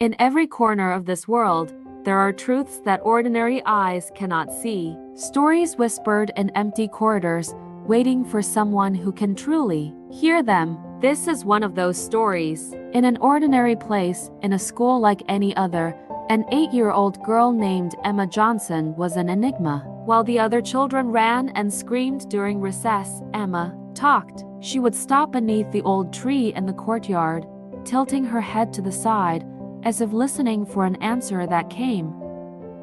In every corner of this world, there are truths that ordinary eyes cannot see. Stories whispered in empty corridors, waiting for someone who can truly hear them. This is one of those stories. In an ordinary place, in a school like any other, an 8-year-old girl named Emma Johnson was an enigma. While the other children ran and screamed during recess, Emma talked. She would stop beneath the old tree in the courtyard, tilting her head to the side, as if listening for an answer that came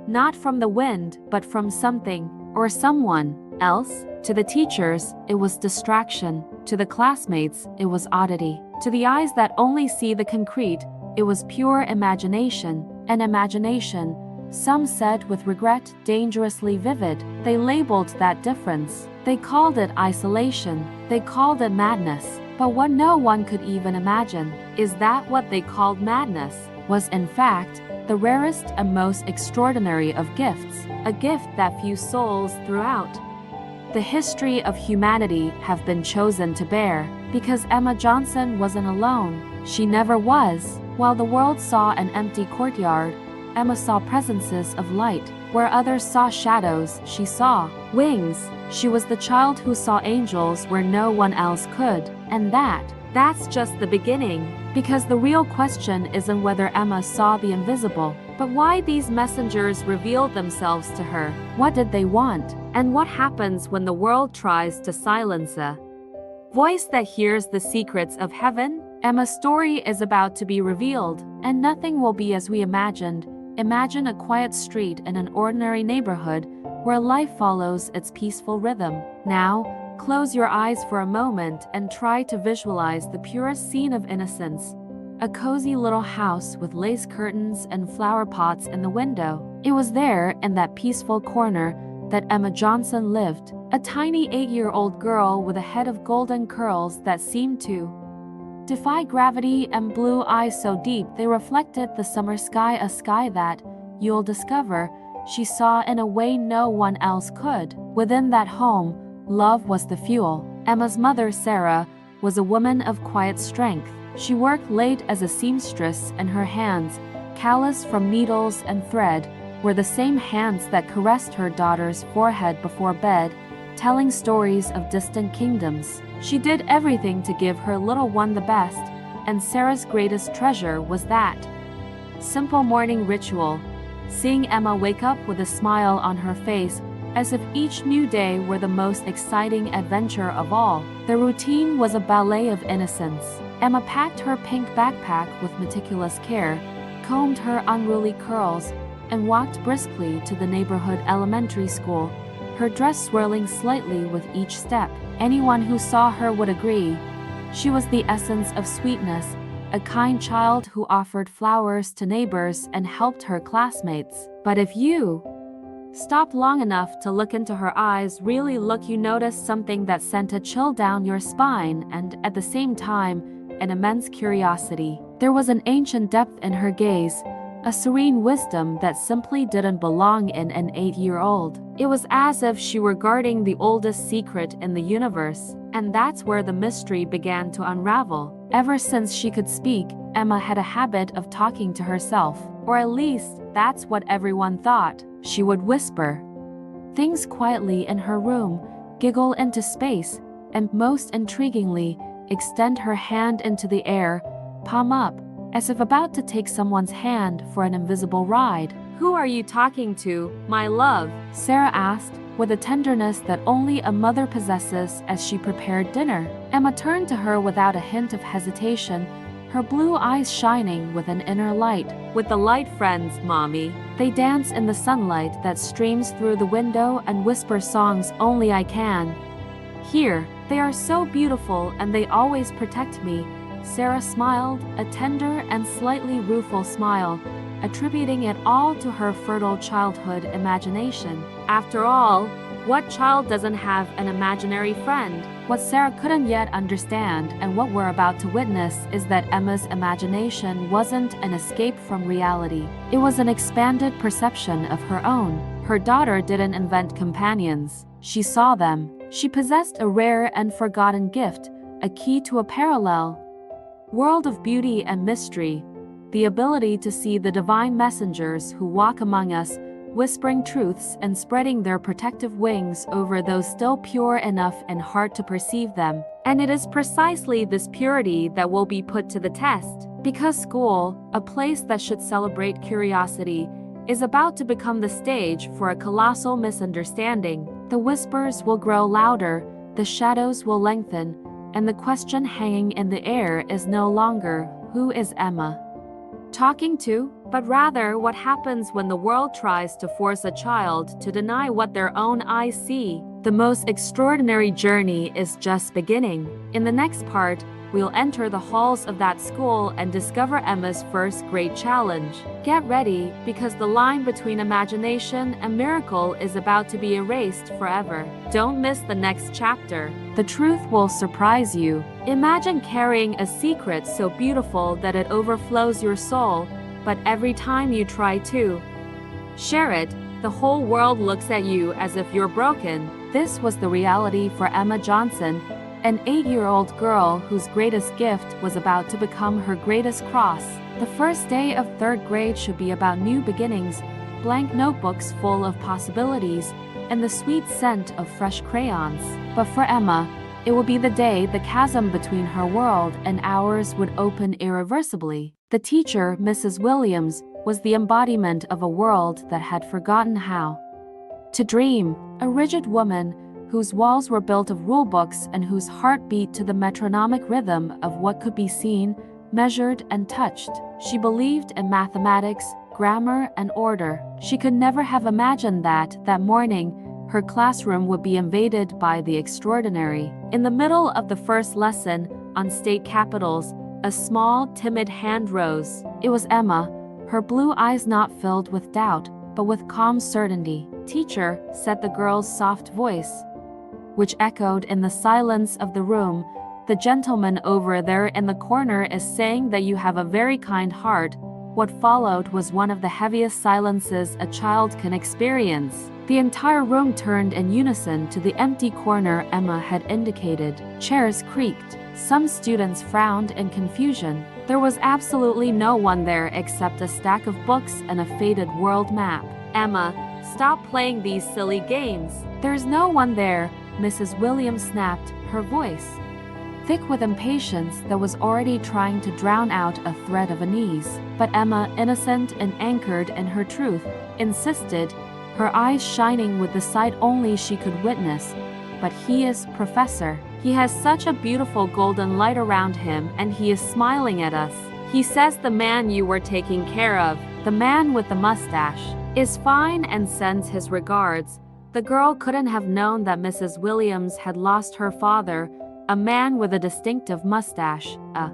not from the wind, but from something or someone else. To the teachers, it was distraction. To the classmates, it was oddity. To the eyes that only see the concrete, it was pure imagination. An imagination, some said with regret, dangerously vivid. They labeled that difference. They called it isolation. They called it madness. But what no one could even imagine is that what they called madness was in fact the rarest and most extraordinary of gifts, a gift that few souls throughout the history of humanity have been chosen to bear. Because Emma Johnson wasn't alone. She never was. While the world saw an empty courtyard, Emma saw presences of light. Where others saw shadows, she saw wings. She was the child who saw angels where no one else could. And that's just the beginning. Because the real question isn't whether Emma saw the invisible, but why these messengers revealed themselves to her. What did they want? And what happens when the world tries to silence a voice that hears the secrets of heaven? Emma's story is about to be revealed, and nothing will be as we imagined. Imagine a quiet street in an ordinary neighborhood where life follows its peaceful rhythm. Now, close your eyes for a moment and try to visualize the purest scene of innocence. A cozy little house with lace curtains and flower pots in the window. It was there, in that peaceful corner, that Emma Johnson lived, a tiny 8-year-old girl with a head of golden curls that seemed to defy gravity and blue eyes so deep they reflected the summer sky, a sky that, you'll discover, she saw in a way no one else could. Within that home, love was the fuel. Emma's mother, Sarah, was a woman of quiet strength. She worked late as a seamstress, and her hands, callous from needles and thread, were the same hands that caressed her daughter's forehead before bed, telling stories of distant kingdoms. She did everything to give her little one the best, and Sarah's greatest treasure was that simple morning ritual, seeing Emma wake up with a smile on her face, as if each new day were the most exciting adventure of all. The routine was a ballet of innocence. Emma packed her pink backpack with meticulous care, combed her unruly curls, and walked briskly to the neighborhood elementary school, her dress swirling slightly with each step. Anyone who saw her would agree. She was the essence of sweetness, a kind child who offered flowers to neighbors and helped her classmates. But if you stopped long enough to look into her eyes, really look, you noticed something that sent a chill down your spine and, at the same time, an immense curiosity. There was an ancient depth in her gaze, a serene wisdom that simply didn't belong in an 8-year-old. It was as if she were guarding the oldest secret in the universe, and that's where the mystery began to unravel. Ever since she could speak, Emma had a habit of talking to herself, or at least that's what everyone thought. She would whisper things quietly in her room, giggle into space, and most intriguingly, extend her hand into the air, palm up, as if about to take someone's hand for an invisible ride. "Who are you talking to, my love?" Sarah asked, with a tenderness that only a mother possesses as she prepared dinner. Emma turned to her without a hint of hesitation, her blue eyes shining with an inner light. "With the light friends, Mommy. They dance in the sunlight that streams through the window and whisper songs only I can hear. They are so beautiful and they always protect me." Sarah smiled, a tender and slightly rueful smile, attributing it all to her fertile childhood imagination. After all, what child doesn't have an imaginary friend? What Sarah couldn't yet understand, and what we're about to witness, is that Emma's imagination wasn't an escape from reality. It was an expanded perception of her own. Her daughter didn't invent companions. She saw them. She possessed a rare and forgotten gift, a key to a parallel world of beauty and mystery. the ability to see the divine messengers who walk among us, whispering truths and spreading their protective wings over those still pure enough in heart to perceive them. And it is precisely this purity that will be put to the test, because school, a place that should celebrate curiosity, is about to become the stage for a colossal misunderstanding. The whispers will grow louder, the shadows will lengthen, and the question hanging in the air is no longer, who is Emma talking to, but rather what happens when the world tries to force a child to deny what their own eyes see. The most extraordinary journey is just beginning. In the next part, we'll enter the halls of that school and discover Emma's first great challenge. Get ready, because the line between imagination and miracle is about to be erased forever. Don't miss the next chapter. The truth will surprise you. Imagine carrying a secret so beautiful that it overflows your soul, but every time you try to share it, the whole world looks at you as if you're broken. This was the reality for Emma Johnson, an 8-year-old girl whose greatest gift was about to become her greatest cross. The first day of 3rd grade should be about new beginnings, blank notebooks full of possibilities, and the sweet scent of fresh crayons. But for Emma, it would be the day the chasm between her world and ours would open irreversibly. The teacher, Mrs. Williams, was the embodiment of a world that had forgotten how to dream, a rigid woman whose walls were built of rulebooks and whose heart beat to the metronomic rhythm of what could be seen, measured, and touched. She believed in mathematics, grammar, and order. She could never have imagined that morning, her classroom would be invaded by the extraordinary. In the middle of the first lesson, on state capitals, a small, timid hand rose. It was Emma, her blue eyes not filled with doubt, but with calm certainty. "Teacher," said the girl's soft voice, which echoed in the silence of the room, "the gentleman over there in the corner is saying that you have a very kind heart." What followed was one of the heaviest silences a child can experience. The entire room turned in unison to the empty corner Emma had indicated. Chairs creaked. Some students frowned in confusion. There was absolutely no one there except a stack of books and a faded world map. "Emma, stop playing these silly games." "There's no one there," Mrs. Williams snapped, her voice thick with impatience that was already trying to drown out a thread of unease. But Emma, innocent and anchored in her truth, insisted, her eyes shining with the sight only she could witness. "But he is, Professor. He has such a beautiful golden light around him, and he is smiling at us. He says the man you were taking care of, the man with the mustache, is fine and sends his regards." The girl couldn't have known that Mrs. Williams had lost her father, a man with a distinctive mustache, a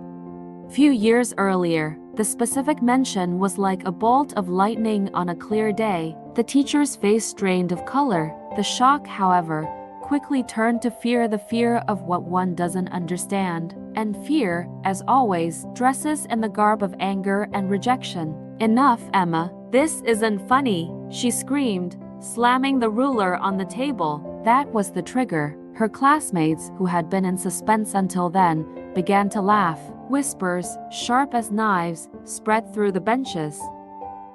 few years earlier. The specific mention was like a bolt of lightning on a clear day. The teacher's face drained of color. The shock, however, quickly turned to fear, the fear of what one doesn't understand. And fear, as always, dresses in the garb of anger and rejection. "Enough, Emma. This isn't funny," she screamed, slamming the ruler on the table. That was the trigger. Her classmates, who had been in suspense until then, began to laugh. Whispers, sharp as knives, spread through the benches.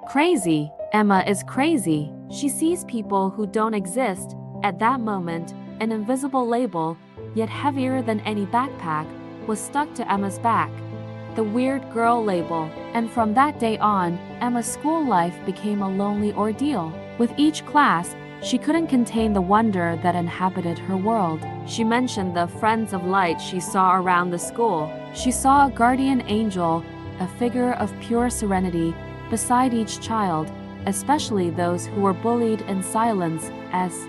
"Crazy. Emma is crazy. She sees people who don't exist." At that moment, an invisible label, yet heavier than any backpack, was stuck to Emma's back. The weird girl label. And from that day on, Emma's school life became a lonely ordeal. With each class, she couldn't contain the wonder that inhabited her world. She mentioned the friends of light she saw around the school. She saw a guardian angel, a figure of pure serenity, beside each child, especially those who were bullied in silence, as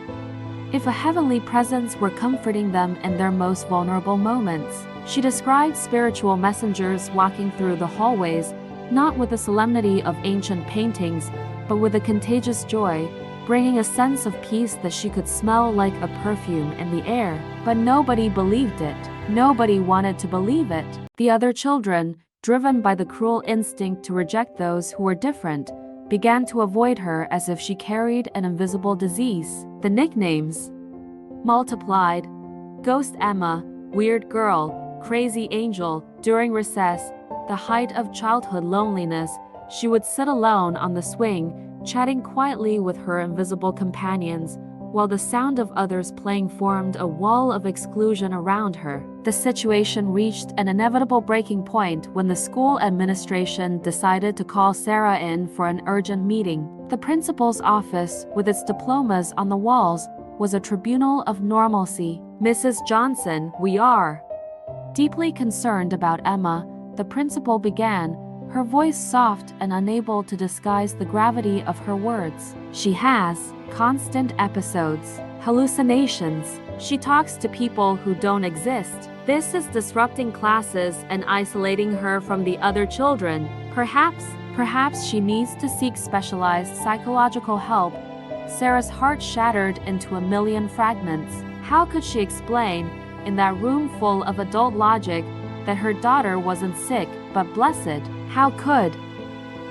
if a heavenly presence were comforting them in their most vulnerable moments. She described spiritual messengers walking through the hallways, not with the solemnity of ancient paintings, but with a contagious joy, bringing a sense of peace that she could smell like a perfume in the air. But nobody believed it. Nobody wanted to believe it. The other children, driven by the cruel instinct to reject those who were different, began to avoid her as if she carried an invisible disease. The nicknames multiplied. Ghost Emma, Weird Girl, Crazy Angel. During recess, the height of childhood loneliness, she would sit alone on the swing, chatting quietly with her invisible companions, while the sound of others playing formed a wall of exclusion around her. The situation reached an inevitable breaking point when the school administration decided to call Sarah in for an urgent meeting. The principal's office, with its diplomas on the walls, was a tribunal of normalcy. "Mrs. Johnson, we are deeply concerned about Emma," the principal began, her voice soft and unable to disguise the gravity of her words. "She has constant episodes, hallucinations. She talks to people who don't exist. This is disrupting classes and isolating her from the other children. Perhaps she needs to seek specialized psychological help." Sarah's heart shattered into a million fragments. How could she explain, in that room full of adult logic, that her daughter wasn't sick, but blessed? How could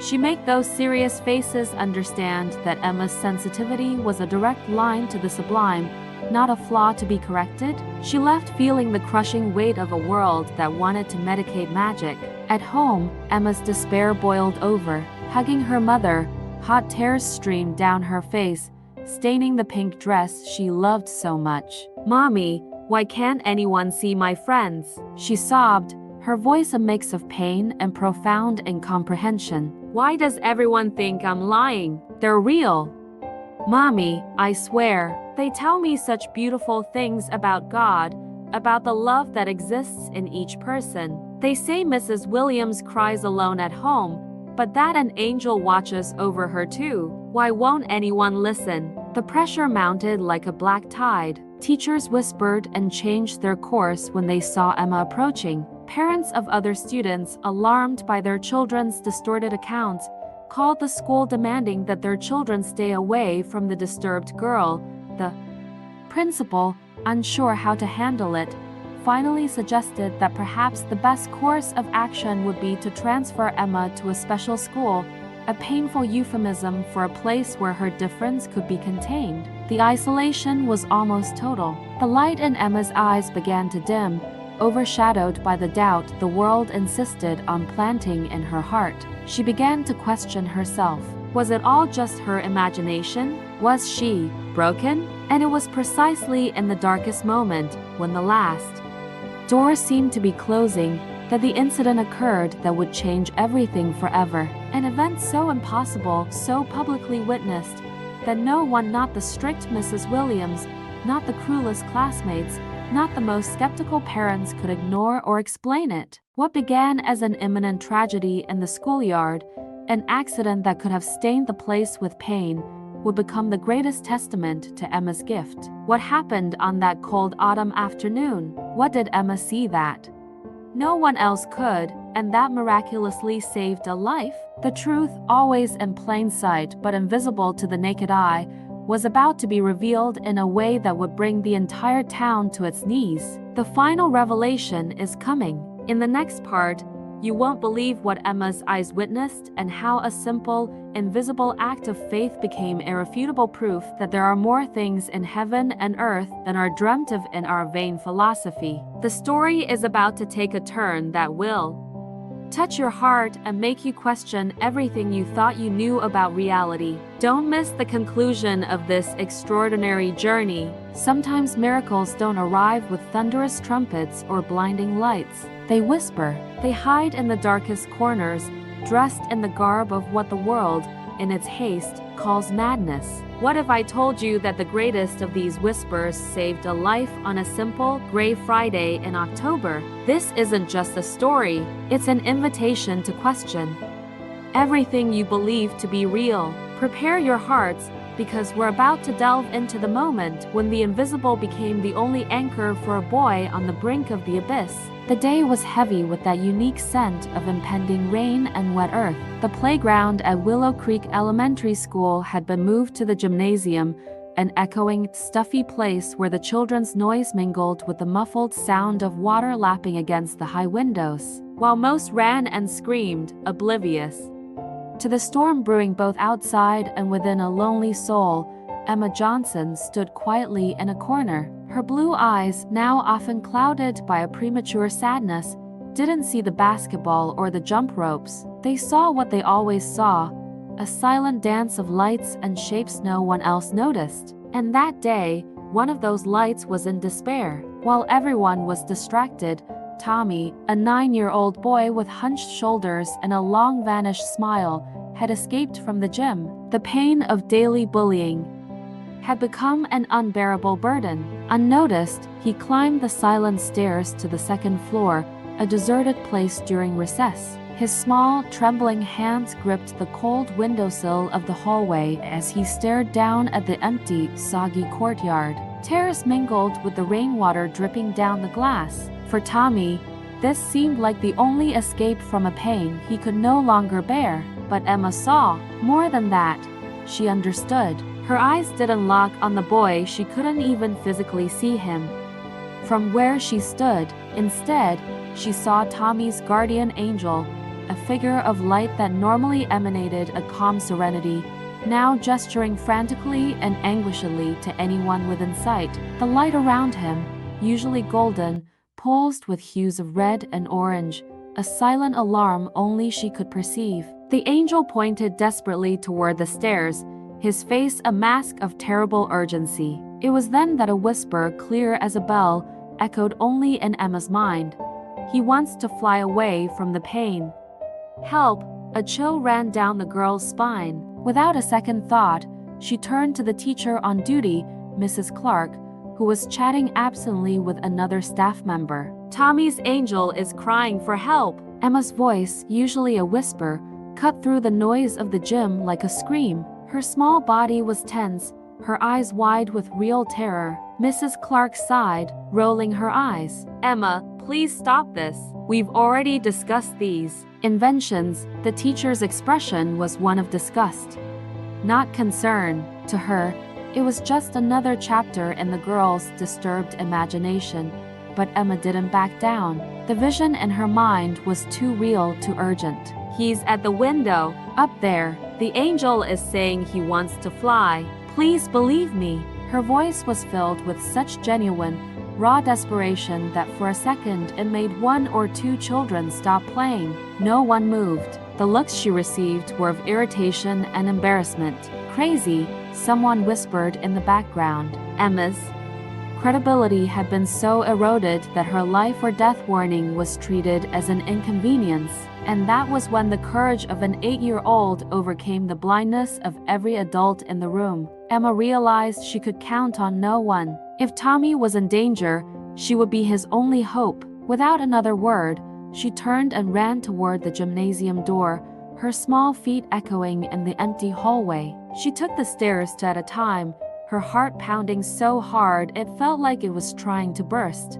she make those serious faces understand that Emma's sensitivity was a direct line to the sublime, not a flaw to be corrected? She left feeling the crushing weight of a world that wanted to medicate magic. At home, Emma's despair boiled over. Hugging her mother, hot tears streamed down her face, staining the pink dress she loved so much. "Mommy, why can't anyone see my friends?" she sobbed, her voice a mix of pain and profound incomprehension. "Why does everyone think I'm lying? They're real. Mommy, I swear, they tell me such beautiful things about God, about the love that exists in each person. They say Mrs. Williams cries alone at home, but that an angel watches over her too. Why won't anyone listen?" The pressure mounted like a black tide. Teachers whispered and changed their course when they saw Emma approaching. Parents of other students, alarmed by their children's distorted accounts, called the school demanding that their children stay away from the disturbed girl. The principal, unsure how to handle it, finally suggested that perhaps the best course of action would be to transfer Emma to a special school, a painful euphemism for a place where her difference could be contained. The isolation was almost total. The light in Emma's eyes began to dim, overshadowed by the doubt the world insisted on planting in her heart. She began to question herself. Was it all just her imagination? Was she broken? And it was precisely in the darkest moment, when the last door seemed to be closing, that the incident occurred that would change everything forever. An event so impossible, so publicly witnessed, that no one, not the strict Mrs. Williams, not the cruelest classmates, not the most skeptical parents, could ignore or explain it. What began as an imminent tragedy in the schoolyard, an accident that could have stained the place with pain, would become the greatest testament to Emma's gift. What happened on that cold autumn afternoon? What did Emma see that no one else could, and that miraculously saved a life? The truth, always in plain sight but invisible to the naked eye, was about to be revealed in a way that would bring the entire town to its knees. The final revelation is coming. In the next part, you won't believe what Emma's eyes witnessed and how a simple, invisible act of faith became irrefutable proof that there are more things in heaven and earth than are dreamt of in our vain philosophy. The story is about to take a turn that will touch your heart and make you question everything you thought you knew about reality. Don't miss the conclusion of this extraordinary journey. Sometimes miracles don't arrive with thunderous trumpets or blinding lights. They whisper. They hide in the darkest corners, dressed in the garb of what the world, in its haste, calls madness. What if I told you that the greatest of these whispers saved a life on a simple, gray Friday in October? This isn't just a story, it's an invitation to question everything you believe to be real. Prepare your hearts, because we're about to delve into the moment when the invisible became the only anchor for a boy on the brink of the abyss. The day was heavy with that unique scent of impending rain and wet earth. The playground at Willow Creek Elementary School had been moved to the gymnasium, an echoing, stuffy place where the children's noise mingled with the muffled sound of water lapping against the high windows, while most ran and screamed, oblivious to the storm brewing both outside and within a lonely soul. Emma Johnson stood quietly in a corner, her blue eyes, now often clouded by a premature sadness, didn't see the basketball or the jump ropes. They saw what they always saw, a silent dance of lights and shapes no one else noticed. And that day, one of those lights was in despair. While everyone was distracted, Tommy, a 9-year-old boy with hunched shoulders and a long vanished smile, had escaped from the gym. The pain of daily bullying had become an unbearable burden. Unnoticed, he climbed the silent stairs to the second floor, a deserted place during recess. His small, trembling hands gripped the cold windowsill of the hallway as he stared down at the empty, soggy courtyard. Tears mingled with the rainwater dripping down the glass. For Tommy, this seemed like the only escape from a pain he could no longer bear. But Emma saw more than that. She understood. Her eyes didn't lock on the boy. She couldn't even physically see him from where she stood. Instead, she saw Tommy's guardian angel, a figure of light that normally emanated a calm serenity, now gesturing frantically and anguishedly to anyone within sight. The light around him, usually golden, pulsed with hues of red and orange, a silent alarm only she could perceive. The angel pointed desperately toward the stairs, his face a mask of terrible urgency. It was then that a whisper, clear as a bell, echoed only in Emma's mind. "He wants to fly away from the pain." "Help!" A chill ran down the girl's spine. Without a second thought, she turned to the teacher on duty, Mrs. Clark, who was chatting absently with another staff member. "Tommy's angel is crying for help." Emma's voice, usually a whisper, cut through the noise of the gym like a scream. Her small body was tense, her eyes wide with real terror. Mrs. Clark sighed, rolling her eyes. "Emma, please stop this. We've already discussed these inventions." The teacher's expression was one of disgust, not concern. To her, it was just another chapter in the girl's disturbed imagination. But Emma didn't back down. The vision in her mind was too real, too urgent. "He's at the window. Up there. The angel is saying he wants to fly. Please believe me." Her voice was filled with such genuine, raw desperation that for a second it made one or two children stop playing. No one moved. The looks she received were of irritation and embarrassment. "Crazy," someone whispered in the background. Emma's credibility had been so eroded that her life or death warning was treated as an inconvenience. And that was when the courage of an 8-year-old overcame the blindness of every adult in the room. Emma realized she could count on no one. If Tommy was in danger, she would be his only hope. Without another word, she turned and ran toward the gymnasium door, her small feet echoing in the empty hallway. She took the stairs two at a time, her heart pounding so hard it felt like it was trying to burst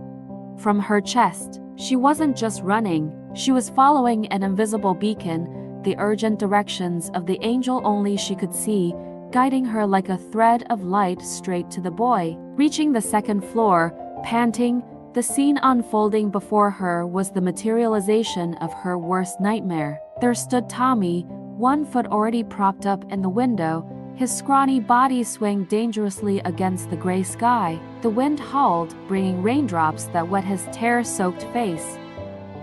from her chest. She wasn't just running, she was following an invisible beacon, the urgent directions of the angel only she could see, guiding her like a thread of light straight to the boy. Reaching the second floor, panting, the scene unfolding before her was the materialization of her worst nightmare. There stood Tommy, one foot already propped up in the window, his scrawny body swaying dangerously against the gray sky. The wind howled, bringing raindrops that wet his tear-soaked face.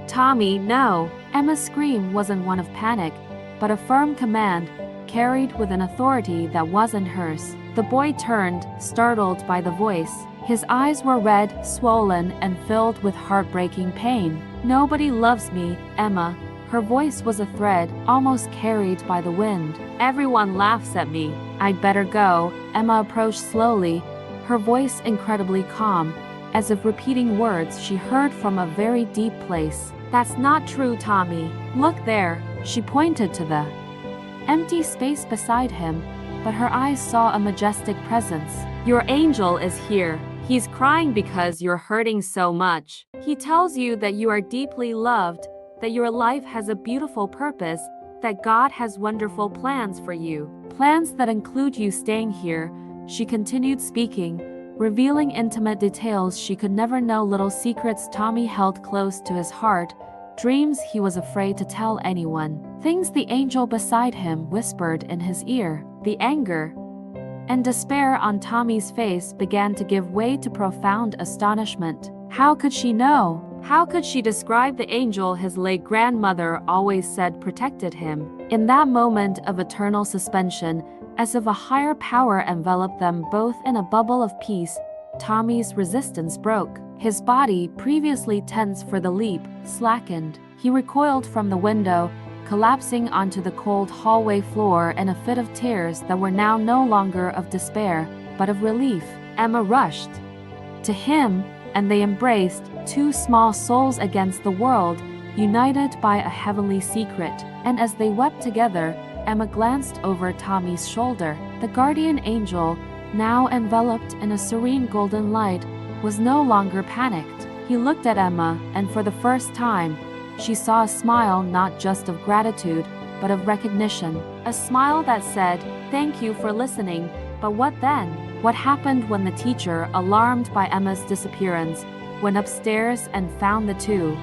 "Tommy, no!" Emma's scream wasn't one of panic, but a firm command, carried with an authority that wasn't hers. The boy turned, startled by the voice. His eyes were red, swollen, and filled with heartbreaking pain. "Nobody loves me, Emma." Her voice was a thread, almost carried by the wind. "Everyone laughs at me. I'd better go." Emma approached slowly, her voice incredibly calm, as if repeating words she heard from a very deep place. "That's not true, Tommy. Look there." She pointed to the empty space beside him, but her eyes saw a majestic presence. "Your angel is here. He's crying because you're hurting so much. He tells you that you are deeply loved, that your life has a beautiful purpose, that God has wonderful plans for you. Plans that include you staying here." She continued speaking, revealing intimate details she could never know, little secrets Tommy held close to his heart, dreams he was afraid to tell anyone, things the angel beside him whispered in his ear. The anger and despair on Tommy's face began to give way to profound astonishment. How could she know? How could she describe the angel his late grandmother always said protected him? In that moment of eternal suspension, as if a higher power enveloped them both in a bubble of peace, Tommy's resistance broke. His body, previously tense for the leap, slackened. He recoiled from the window, collapsing onto the cold hallway floor in a fit of tears that were now no longer of despair, but of relief. Emma rushed to him, and they embraced, two small souls against the world, united by a heavenly secret. And as they wept together, Emma glanced over Tommy's shoulder. The guardian angel, now enveloped in a serene golden light, was no longer panicked. He looked at Emma, and for the first time, she saw a smile not just of gratitude, but of recognition. A smile that said, "Thank you for listening, but what then?" What happened when the teacher, alarmed by Emma's disappearance, went upstairs and found the two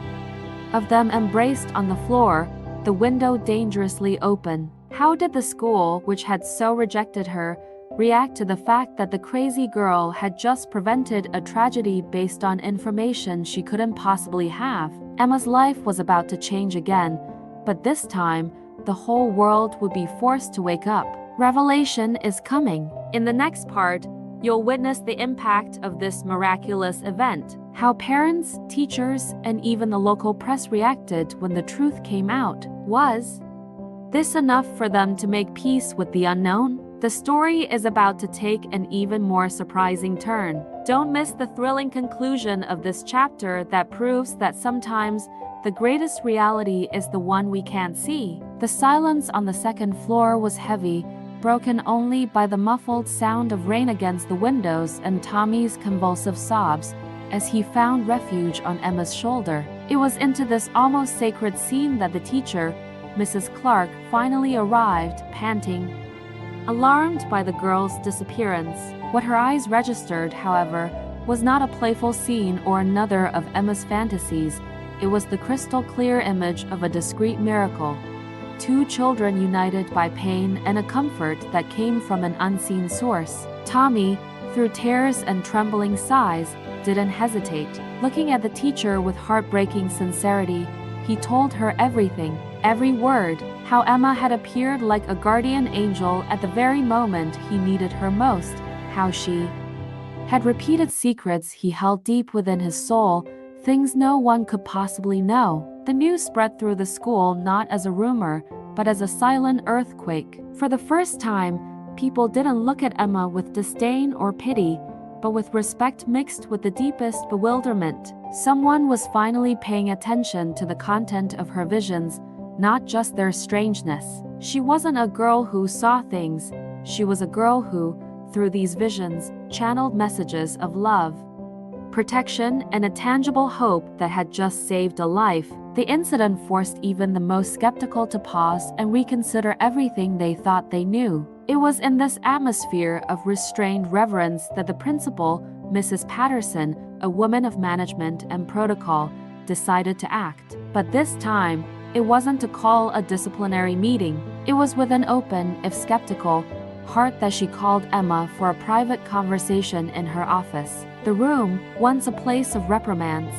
of them embraced on the floor, the window dangerously open? How did the school, which had so rejected her, react to the fact that the crazy girl had just prevented a tragedy based on information she couldn't possibly have? Emma's life was about to change again, but this time, the whole world would be forced to wake up. Revelation is coming. In the next part, you'll witness the impact of this miraculous event. How parents, teachers, and even the local press reacted when the truth came out. Was this enough for them to make peace with the unknown? The story is about to take an even more surprising turn. Don't miss the thrilling conclusion of this chapter that proves that sometimes the greatest reality is the one we can't see. The silence on the second floor was heavy, broken only by the muffled sound of rain against the windows and Tommy's convulsive sobs as he found refuge on Emma's shoulder. It was into this almost sacred scene that the teacher, Mrs. Clark, finally arrived, panting, alarmed by the girl's disappearance. What her eyes registered, however, was not a playful scene or another of Emma's fantasies. It was the crystal-clear image of a discrete miracle. Two children united by pain and a comfort that came from an unseen source. Tommy, through tears and trembling sighs, didn't hesitate. Looking at the teacher with heartbreaking sincerity, he told her everything, every word, how Emma had appeared like a guardian angel at the very moment he needed her most, how she had repeated secrets he held deep within his soul, things no one could possibly know. The news spread through the school not as a rumor, but as a silent earthquake. For the first time, people didn't look at Emma with disdain or pity, but with respect mixed with the deepest bewilderment. Someone was finally paying attention to the content of her visions, not just their strangeness. She wasn't a girl who saw things, she was a girl who, through these visions, channeled messages of love, protection, and a tangible hope that had just saved a life. The incident forced even the most skeptical to pause and reconsider everything they thought they knew. It was in this atmosphere of restrained reverence that the principal, Mrs. Patterson, a woman of management and protocol, decided to act. But this time, it wasn't to call a disciplinary meeting. It was with an open, if skeptical, heart that she called Emma for a private conversation in her office. The room, once a place of reprimands,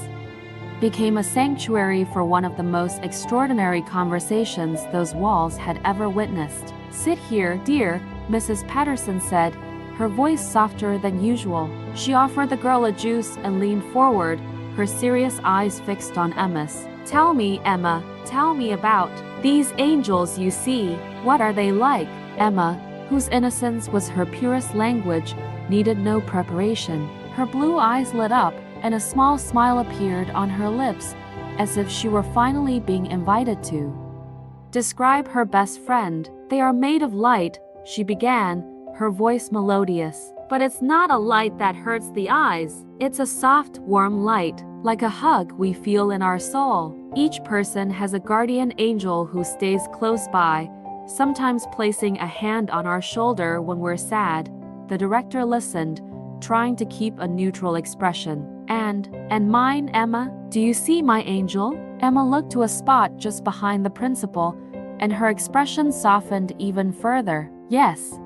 became a sanctuary for one of the most extraordinary conversations those walls had ever witnessed. "Sit here, dear," Mrs. Patterson said, her voice softer than usual. She offered the girl a juice and leaned forward, her serious eyes fixed on Emma's. "Tell me, Emma, tell me about these angels you see. What are they like?" Emma, whose innocence was her purest language, needed no preparation. Her blue eyes lit up, and a small smile appeared on her lips, as if she were finally being invited to describe her best friend. "They are made of light," she began, her voice melodious. "But it's not a light that hurts the eyes. It's a soft, warm light, like a hug we feel in our soul. Each person has a guardian angel who stays close by, sometimes placing a hand on our shoulder when we're sad." The director listened, trying to keep a neutral expression. And mine, Emma? Do you see my angel?" Emma looked to a spot just behind the principal, and her expression softened even further. "Yes.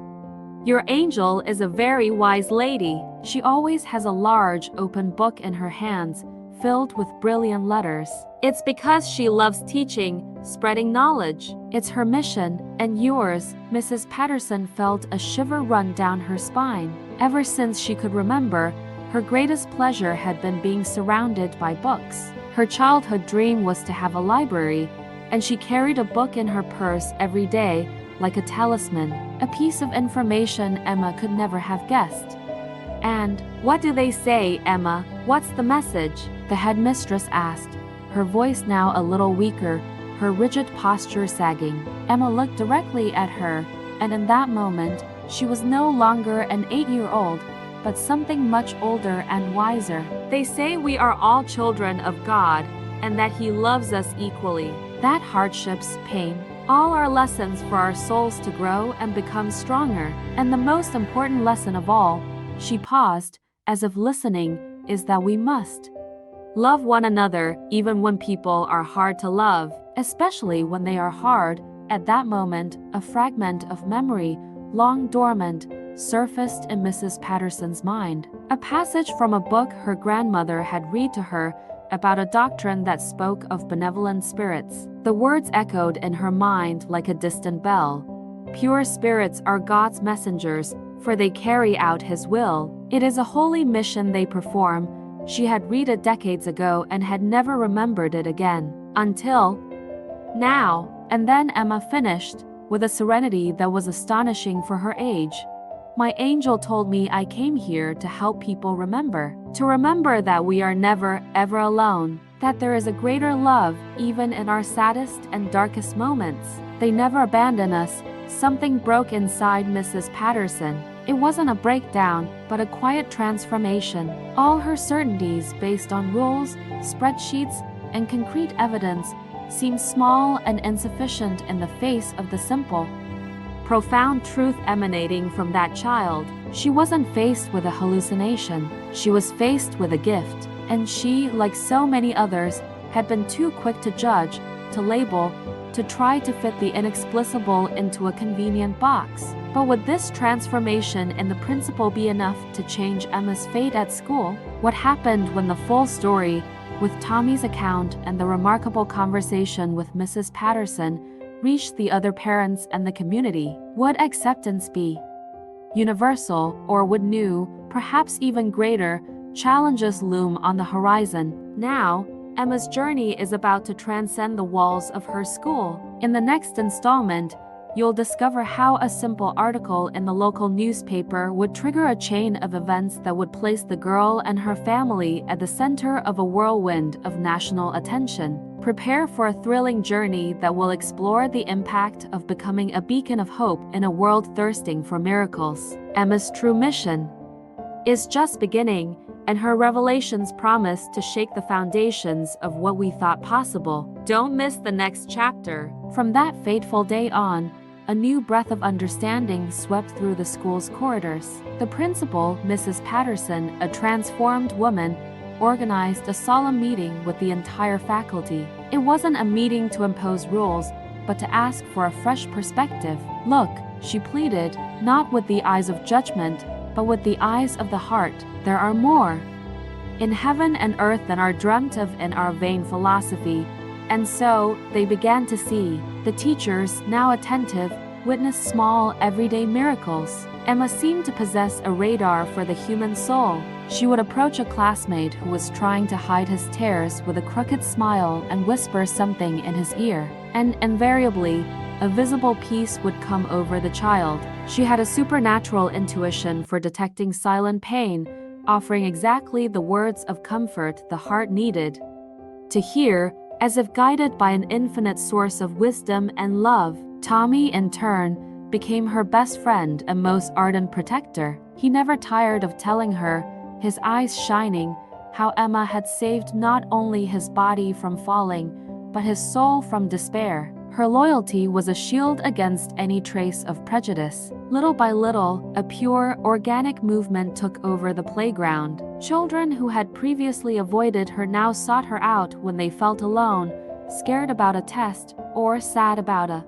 Your angel is a very wise lady. She always has a large, open book in her hands, filled with brilliant letters. It's because she loves teaching, spreading knowledge. It's her mission, and yours. Mrs. Patterson felt a shiver run down her spine. Ever since she could remember, her greatest pleasure had been being surrounded by books. Her childhood dream was to have a library, and she carried a book in her purse every day, like a talisman, a piece of information Emma could never have guessed. "And what do they say, Emma? What's the message?" the headmistress asked, her voice now a little weaker, her rigid posture sagging. Emma looked directly at her, and in that moment, she was no longer an 8-year-old, but something much older and wiser. "They say we are all children of God, and that He loves us equally. That hardships, pain, all are lessons for our souls to grow and become stronger. And the most important lesson of all," she paused, as if listening, "is that we must love one another even when people are hard to love, especially when they are hard." At that moment, a fragment of memory, long dormant, surfaced in Mrs. Patterson's mind. A passage from a book her grandmother had read to her about a doctrine that spoke of benevolent spirits. The words echoed in her mind like a distant bell. "Pure spirits are God's messengers, for they carry out His will. It is a holy mission they perform." She had read it decades ago and had never remembered it again. Until now. And then Emma finished, with a serenity that was astonishing for her age. "My angel told me I came here to help people remember. To remember that we are never, ever alone. That there is a greater love, even in our saddest and darkest moments. They never abandon us." Something broke inside Mrs. Patterson. It wasn't a breakdown, but a quiet transformation. All her certainties based on rules, spreadsheets, and concrete evidence seemed small and insufficient in the face of the simple, profound truth emanating from that child. She wasn't faced with a hallucination. She was faced with a gift, and she, like so many others, had been too quick to judge, to label, to try to fit the inexplicable into a convenient box. But would this transformation in the principle be enough to change Emma's fate at school? What happened when the full story, with Tommy's account and the remarkable conversation with Mrs. Patterson, reached the other parents and the community? Would acceptance be universal, or would new, perhaps even greater, challenges loom on the horizon? Now, Emma's journey is about to transcend the walls of her school. In the next installment, you'll discover how a simple article in the local newspaper would trigger a chain of events that would place the girl and her family at the center of a whirlwind of national attention. Prepare for a thrilling journey that will explore the impact of becoming a beacon of hope in a world thirsting for miracles. Emma's true mission is just beginning, and her revelations promise to shake the foundations of what we thought possible. Don't miss the next chapter. From that fateful day on, a new breath of understanding swept through the school's corridors. The principal, Mrs. Patterson, a transformed woman, organized a solemn meeting with the entire faculty. It wasn't a meeting to impose rules, but to ask for a fresh perspective. "Look," she pleaded, not with the eyes of judgment, but with the eyes of the heart. "There are more in heaven and earth than are dreamt of in our vain philosophy." And so, they began to see. The teachers, now attentive, witnessed small, everyday miracles. Emma seemed to possess a radar for the human soul. She would approach a classmate who was trying to hide his tears with a crooked smile and whisper something in his ear. And invariably, a visible peace would come over the child. She had a supernatural intuition for detecting silent pain, offering exactly the words of comfort the heart needed to hear, as if guided by an infinite source of wisdom and love. Tommy, in turn, became her best friend and most ardent protector. He never tired of telling her, his eyes shining, how Emma had saved not only his body from falling, but his soul from despair. Her loyalty was a shield against any trace of prejudice. Little by little, a pure, organic movement took over the playground. Children who had previously avoided her now sought her out when they felt alone, scared about a test, or sad about a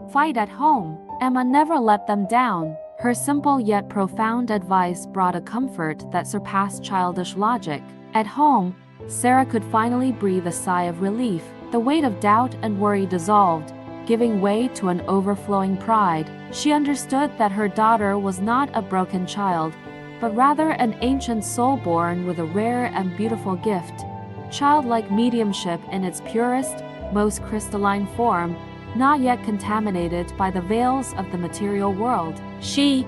fight at home. Emma never let them down. Her simple yet profound advice brought a comfort that surpassed childish logic. At home, Sarah could finally breathe a sigh of relief. The weight of doubt and worry dissolved, giving way to an overflowing pride. She understood that her daughter was not a broken child, but rather an ancient soul born with a rare and beautiful gift. Childlike mediumship in its purest, most crystalline form, not yet contaminated by the veils of the material world. She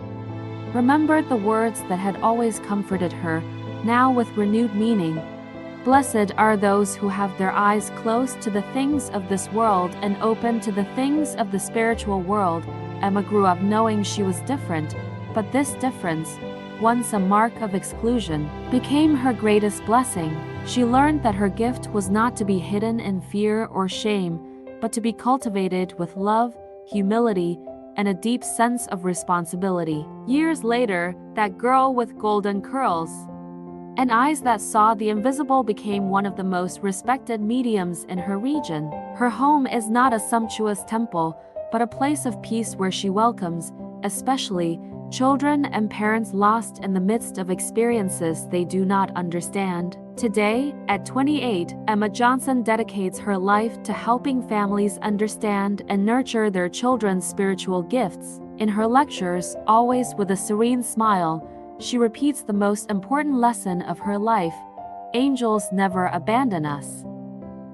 remembered the words that had always comforted her, now with renewed meaning. Blessed are those who have their eyes closed to the things of this world and open to the things of the spiritual world. Emma grew up knowing she was different, but this difference, once a mark of exclusion, became her greatest blessing. She learned that her gift was not to be hidden in fear or shame, but to be cultivated with love, humility, and a deep sense of responsibility. Years later, that girl with golden curls and eyes that saw the invisible became one of the most respected mediums in her region. Her home is not a sumptuous temple, but a place of peace where she welcomes, especially, children and parents lost in the midst of experiences they do not understand. Today, at 28, Emma Johnson dedicates her life to helping families understand and nurture their children's spiritual gifts. In her lectures, always with a serene smile, she repeats the most important lesson of her life: angels never abandon us.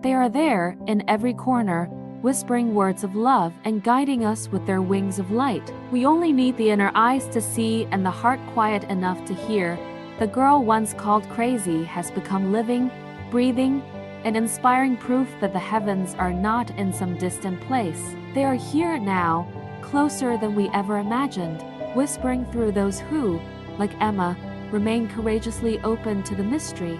They are there, in every corner, whispering words of love and guiding us with their wings of light. We only need the inner eyes to see and the heart quiet enough to hear. The girl once called crazy has become living, breathing, and inspiring proof that the heavens are not in some distant place. They are here now, closer than we ever imagined, whispering through those who, like Emma, remain courageously open to the mystery.